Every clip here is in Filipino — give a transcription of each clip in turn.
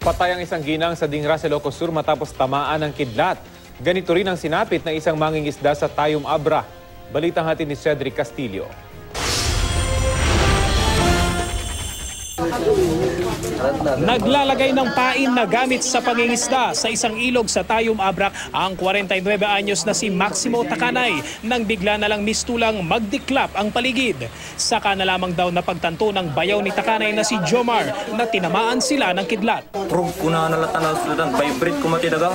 Patay ang isang ginang sa Dingra, Ilocos Sur matapos tamaan ng kidlat. Ganito rin ang sinapit na isang mangingisda sa Tayum Abra. Balitang hatid ni Cedric Castillo. Naglalagay ng pain na gamit sa pangingisda sa isang ilog sa Tayum Abra ang 49 anyos na si Maximo Takanay nang bigla na lang mistulang magdiklap ang paligid. Saka na lamang daw napagtanto ng bayaw ni Takanay na si Jomar na tinamaan sila ng kidlat. Prog kuna na latanaw sila ng vibrate ko matinaga.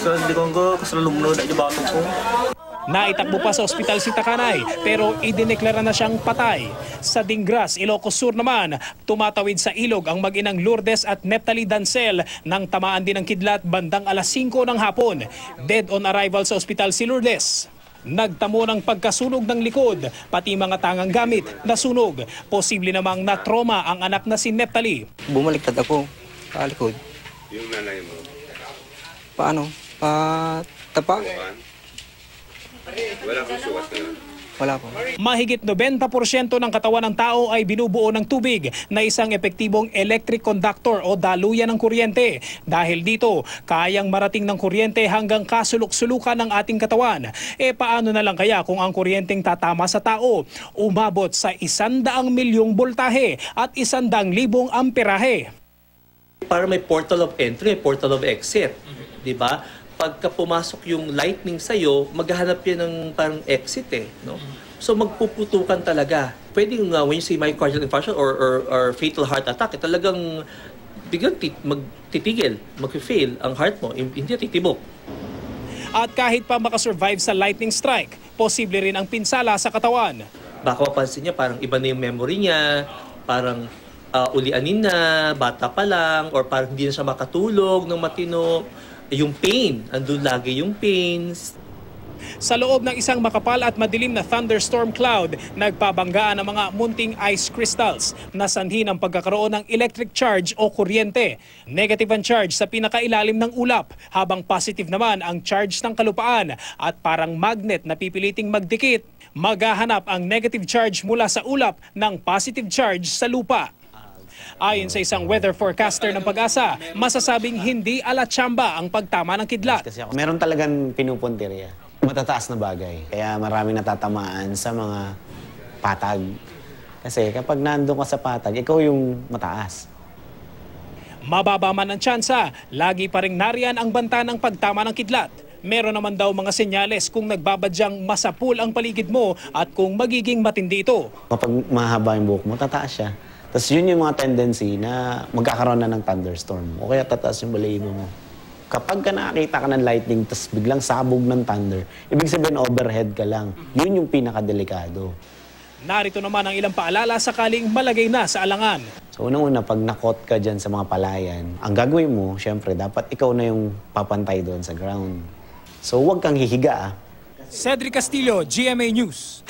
So hindi ko kasalumno na bato ko. Naitakbo pa sa ospital si Takanay pero idineklara na siyang patay. Sa Dingras, Ilocos Sur naman, tumatawid sa ilog ang mag-inang Lourdes at Neptali Dancel nang tamaan din ng kidlat bandang alas 5 ng hapon. Dead on arrival sa ospital si Lourdes. Nagtamo ng pagkasunog ng likod, pati mga tangang gamit nasunog. Posible namang na-trauma ang anak na si Neptali. Bumaliktad ako sa likod. Yung nanay mo? Paano? Tapa? Wala kang suwas na. Wala po. Mahigit 90% ng katawan ng tao ay binubuo ng tubig na isang epektibong electric conductor o daluyan ng kuryente. Dahil dito, kayang marating ng kuryente hanggang kasulok-sulukan ng ating katawan. Paano na lang kaya kung ang kuryenteng tatama sa tao? Umabot sa 100 milyong voltahe at 100,000 amperahe. Para may portal of entry, portal of exit, di ba? Pagka pumasok yung lightning sa'yo, maghahanap yan ng parang exit no? So magpuputukan talaga. Pwede nga when you say myocardial infarction or fatal heart attack, talagang biglang magtitigil, mag-fail ang heart mo, hindi titibok. At kahit pa makasurvive sa lightning strike, posible rin ang pinsala sa katawan. Baka mapansin niya, parang iba na yung memory niya, parang ulianin na, bata pa lang, or parang hindi na siya makatulog ng matino. Yung pain, andun lagi yung pains. Sa loob ng isang makapal at madilim na thunderstorm cloud, nagpabanggaan ang mga munting ice crystals na sanhi ng pagkakaroon ng electric charge o kuryente. Negative ang charge sa pinakailalim ng ulap, habang positive naman ang charge ng kalupaan at parang magnet na pipiliting magdikit. Maghahanap ang negative charge mula sa ulap ng positive charge sa lupa. Ayon sa isang weather forecaster ng Pag-asa, masasabing hindi alatsamba ang pagtama ng kidlat. Meron talagang pinupuntirya. Matataas na bagay. Kaya maraming natatamaan sa mga patag. Kasi kapag nandun ka sa patag, ikaw yung mataas. Mababa man ang tsansa, lagi pa rin nariyan ang banta ng pagtama ng kidlat. Meron naman daw mga senyales kung nagbabadyang masapul ang paligid mo at kung magiging matindi ito. Kapag mahaba yung buhok mo, tataas siya. Tapos yun yung mga tendency na magkakaroon na ng thunderstorm o kaya tataas yung balahibo mo. Kapag ka nakakita ka ng lightning tapos biglang sabog ng thunder, ibig sabihin overhead ka lang. Yun yung pinakadelikado. Narito naman ang ilang paalala sakaling malagay na sa alangan. So unang-una, pag nakot ka dyan sa mga palayan, ang gagawin mo, syempre, dapat ikaw na yung papantay doon sa ground. So huwag kang hihiga. Cedric Castillo, GMA News.